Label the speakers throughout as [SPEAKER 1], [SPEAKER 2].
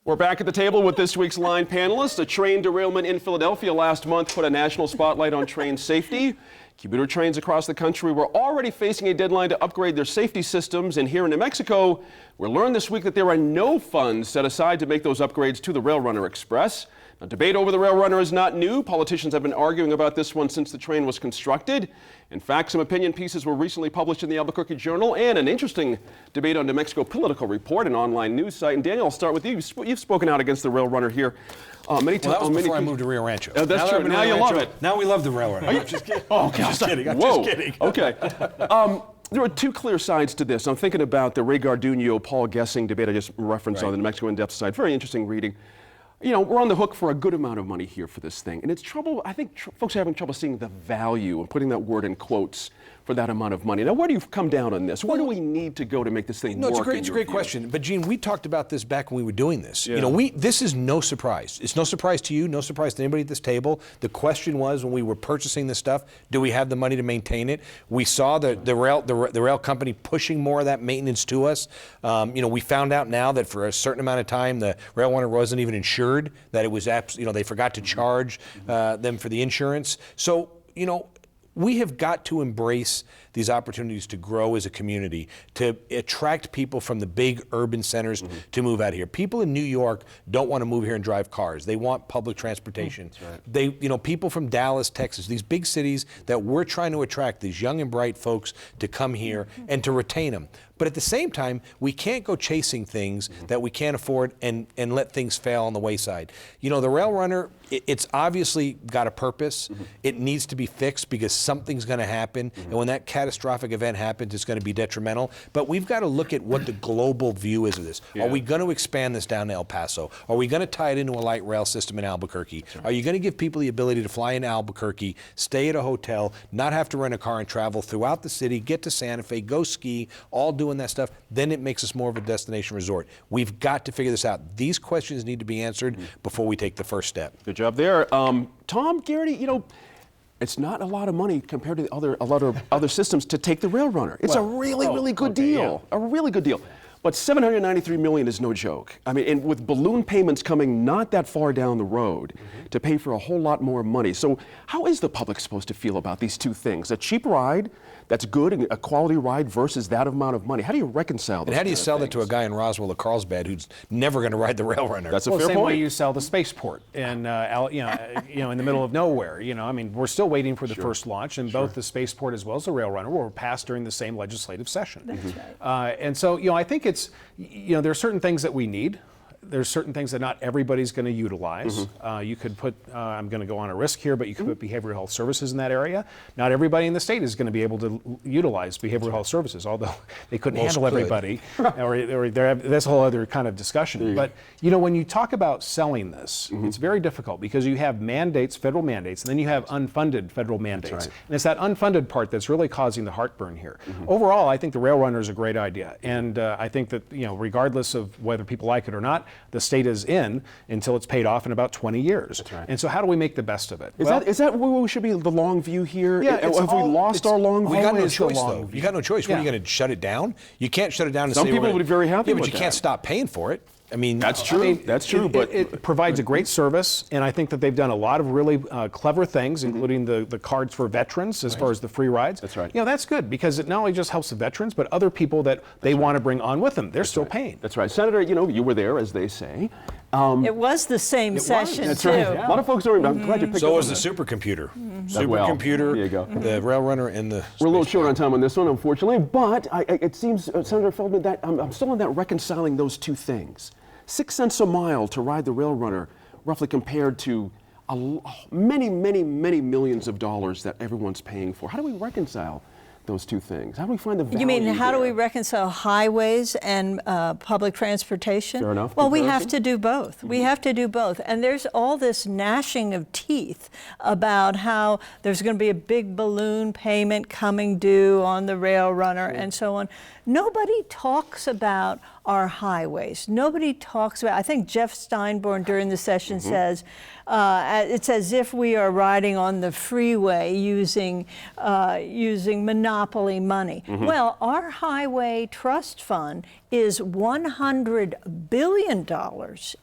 [SPEAKER 1] We're back at the table with this week's line panelists. A train derailment in Philadelphia last month put a national spotlight on train safety. Commuter trains across the country were already facing a deadline to upgrade their safety systems. And here in New Mexico, we learned this week that there are no funds set aside to make those upgrades to the Rail Runner Express. Now, debate over the Rail Runner is not new. Politicians have been arguing about this one since the train was constructed. In fact, some opinion pieces were recently published in the Albuquerque Journal and an interesting debate on New Mexico Political Report, an online news site. And Daniel, I'll start with you. You've spoken out against the Rail Runner here many times.
[SPEAKER 2] Well, that was before I moved to Rio Rancho.
[SPEAKER 1] That's true. Now you love it.
[SPEAKER 2] Now we love the Rail Runner. I'm just kidding.
[SPEAKER 1] Oh,
[SPEAKER 2] I'm just kidding. I'm
[SPEAKER 1] Whoa.
[SPEAKER 2] just kidding.
[SPEAKER 1] Okay. There are two clear sides to this. I'm thinking about the Ray Garduño, Paul Gessing debate I just referenced on the New Mexico In-Depth side. Very interesting reading. You know, we're on the hook for a good amount of money here for this thing. And it's trouble, I think folks are having trouble seeing the value and putting that word in quotes for that amount of money. Now, where do you come down on this? Where do we need to go to make this thing work?
[SPEAKER 2] It's a great question. But Gene, we talked about this back when we were doing this.
[SPEAKER 1] Yeah.
[SPEAKER 2] You know, this is no surprise. It's no surprise to you, no surprise to anybody at this table. The question was, when we were purchasing this stuff, do we have the money to maintain it? We saw the rail company pushing more of that maintenance to us. You know, we found out now that for a certain amount of time, the Rail Runner wasn't even insured, that it was, they forgot to charge them for the insurance. So, you know, we have got to embrace these opportunities to grow as a community, to attract people from the big urban centers to move out here. People in New York don't want to move here and drive cars. They want public transportation. That's right. People from Dallas, Texas, these big cities that we're trying to attract these young and bright folks to come here and to retain them. But at the same time, we can't go chasing things that we can't afford and let things fail on the wayside. You know, the Rail Runner, it's obviously got a purpose. It needs to be fixed because something's going to happen. And when that catastrophic event happens, it's going to be detrimental. But we've got to look at what the global view is of this. Yeah. Are we going to expand this down to El Paso? Are we going to tie it into a light rail system in Albuquerque? Right. Are you going to give people the ability to fly into Albuquerque, stay at a hotel, not have to rent a car and travel throughout the city, get to Santa Fe, go ski, all doing that stuff? Then it makes us more of a destination resort. We've got to figure this out. These questions need to be answered before we take the first step.
[SPEAKER 1] Good job there. Tom, Garrity, you know, it's not a lot of money compared to a lot of other systems to take the Rail Runner. It's a really good deal. Yeah. A really good deal. But $793 million is no joke. I mean, and with balloon payments coming not that far down the road to pay for a whole lot more money. So how is the public supposed to feel about these two things? A cheap ride that's good and a quality ride versus that amount of money. How do you reconcile those?
[SPEAKER 2] And how do you sell that to a guy in Roswell or Carlsbad who's never going to ride the Rail Runner?
[SPEAKER 1] That's a fair
[SPEAKER 3] same
[SPEAKER 1] point.
[SPEAKER 3] way you sell the spaceport in in the middle of nowhere. You know, I mean, we're still waiting for the first launch, and both the spaceport as well as the Rail Runner were passed during the same legislative session.
[SPEAKER 4] That's right.
[SPEAKER 3] And so, you know, I think it's, you know, there are certain things that we need. There's certain things that not everybody's going to utilize. You could put, I'm going to go on a risk here, but you could put behavioral health services in that area. Not everybody in the state is going to be able to utilize behavioral health services, although they couldn't handle everybody. or that's a whole other kind of discussion. But, you know, when you talk about selling this, it's very difficult because you have mandates, federal mandates, and then you have unfunded federal mandates. And it's that unfunded part that's really causing the heartburn here. Overall, I think the Rail Runner is a great idea. And I think that, you know, regardless of whether people like it or not, the state is in until it's paid off in about 20 years.
[SPEAKER 1] That's right.
[SPEAKER 3] And so how do we make the best of it?
[SPEAKER 1] Is that where we should be, the long view here?
[SPEAKER 3] Yeah,
[SPEAKER 1] Have we lost our long view?
[SPEAKER 2] We got no choice, though. You got no choice. What are you going to shut it down? You can't shut it down and
[SPEAKER 1] Some people would be very happy with
[SPEAKER 2] but you can't stop paying for it. I mean,
[SPEAKER 1] that's true. That's true.
[SPEAKER 3] But it provides a great service, and I think that they've done a lot of really clever things, including the cards for veterans as far as the free rides.
[SPEAKER 1] That's right.
[SPEAKER 3] You know, that's good because it not only just helps the veterans, but other people that they want to bring on with them. They're still paying.
[SPEAKER 1] That's right. Senator, you know, you were there, as they say.
[SPEAKER 4] It was the same session,
[SPEAKER 1] That's
[SPEAKER 4] too.
[SPEAKER 1] right. A lot of folks are. I'm glad you picked up
[SPEAKER 2] so
[SPEAKER 1] on
[SPEAKER 2] was the
[SPEAKER 1] that.
[SPEAKER 2] supercomputer.
[SPEAKER 1] Well,
[SPEAKER 2] Supercomputer,
[SPEAKER 1] there you go.
[SPEAKER 2] the Rail Runner, and the
[SPEAKER 1] We're a little short on time on this one, unfortunately, but it seems, Senator Feldman, that I'm still on that reconciling those two things. 6 cents a mile to ride the Rail Runner, roughly compared to many millions of dollars that everyone's paying for. How do we reconcile those two things? How do we find the value?
[SPEAKER 4] You mean, how do we
[SPEAKER 1] there?
[SPEAKER 4] reconcile highways and public transportation?
[SPEAKER 1] Fair enough.
[SPEAKER 4] Well, we have to do both. We have to do both. And there's all this gnashing of teeth about how there's going to be a big balloon payment coming due on the Rail Runner and so on. Nobody talks about our highways. Nobody talks about, I think Jeff Steinborn during the session says, it's as if we are riding on the freeway using monopoly money. Well, our highway trust fund is $100 billion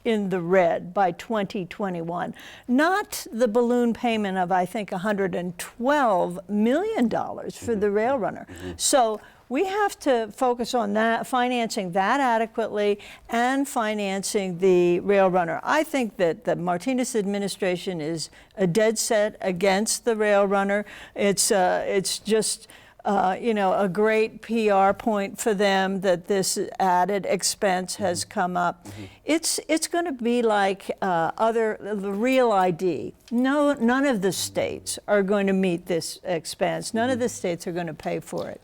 [SPEAKER 4] in the red by 2021, not the balloon payment of, I think, $112 million for the Rail Runner. So we have to focus on that, financing that adequately and financing the Rail Runner. I think that the Martinez administration is a dead set against the Rail Runner. It's just a great PR point for them that this added expense has come up. It's going to be like the Real ID. No, none of the states are going to meet this expense. None of the states are going to pay for it.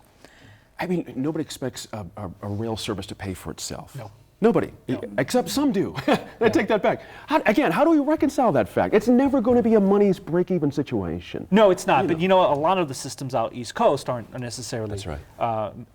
[SPEAKER 1] I mean, nobody expects a rail service to pay for itself.
[SPEAKER 3] No.
[SPEAKER 1] Nobody, except some do. I take that back. How do we reconcile that fact? It's never going to be a money's break-even situation.
[SPEAKER 5] No, it's not. But a lot of the systems out East Coast aren't necessarily.
[SPEAKER 1] That's right.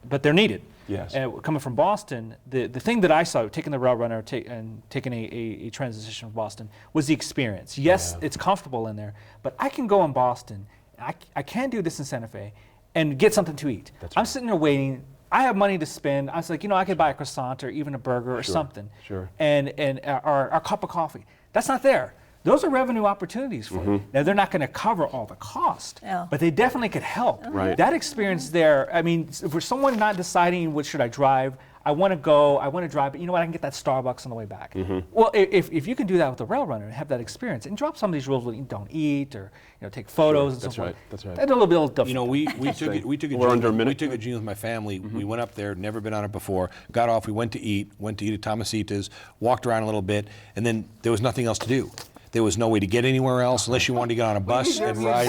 [SPEAKER 5] But they're needed.
[SPEAKER 1] Yes.
[SPEAKER 5] And coming from Boston, the thing that I saw taking the Rail Runner and taking a transition from Boston was the experience. Yes, it's comfortable in there, but I can go in Boston. I can do this in Santa Fe and get something to eat. I'm sitting there waiting. I have money to spend. I was like, I could buy a croissant or even a burger or something.
[SPEAKER 1] Sure.
[SPEAKER 5] And or a cup of coffee. That's not there. Those are revenue opportunities for you. Now, they're not going to cover all the cost, but they definitely could help.
[SPEAKER 1] Right.
[SPEAKER 5] That experience there, I mean, for someone not deciding what should I drive, I want to go, I want to drive, but you know what, I can get that Starbucks on the way back. Well, if you can do that with the Rail Runner and have that experience and drop some of these rules where you don't eat or take photos and so forth.
[SPEAKER 1] That's right.
[SPEAKER 5] That's a little bit different.
[SPEAKER 2] We took a gene with my family. We went up there, never been on it before. Got off. We went to eat at Tomasita's. Walked around a little bit, and then there was nothing else to do. There was no way to get anywhere else unless you wanted to get on a bus and ride.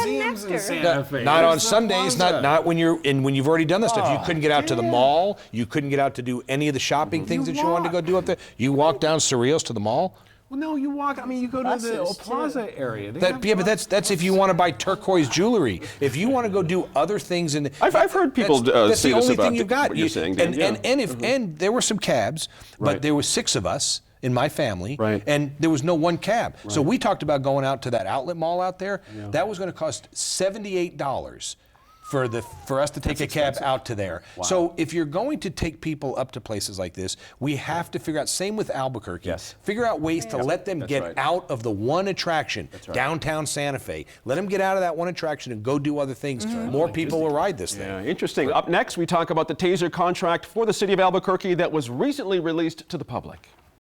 [SPEAKER 2] Not on Sundays. Not when you've already done this stuff. You couldn't get out to the mall. You couldn't get out to do any of the shopping things that you wanted to go do up there. You walked down Cerritos to the mall.
[SPEAKER 3] Well, no, you walk. I mean, you go to the Plaza area.
[SPEAKER 2] But that's if you want to buy turquoise jewelry. If you want to go do other things,
[SPEAKER 1] I've heard people
[SPEAKER 2] that's
[SPEAKER 1] say
[SPEAKER 2] the
[SPEAKER 1] this
[SPEAKER 2] only
[SPEAKER 1] about
[SPEAKER 2] thing you've got.
[SPEAKER 1] what you're saying, Dan.
[SPEAKER 2] And there were some cabs, but there were 6 of us in my family, and there was no one cab. So we talked about going out to that outlet mall out there. That was going to cost $78 for us to take a cab out to there. Wow. So if you're going to take people up to places like this, we have to figure out, same with Albuquerque, figure out ways to let them get out of the one attraction, downtown Santa Fe. Let them get out of that one attraction and go do other things. More people will ride this thing.
[SPEAKER 1] Yeah, interesting. Up next, we talk about the TASER contract for the city of Albuquerque that was recently released to the public.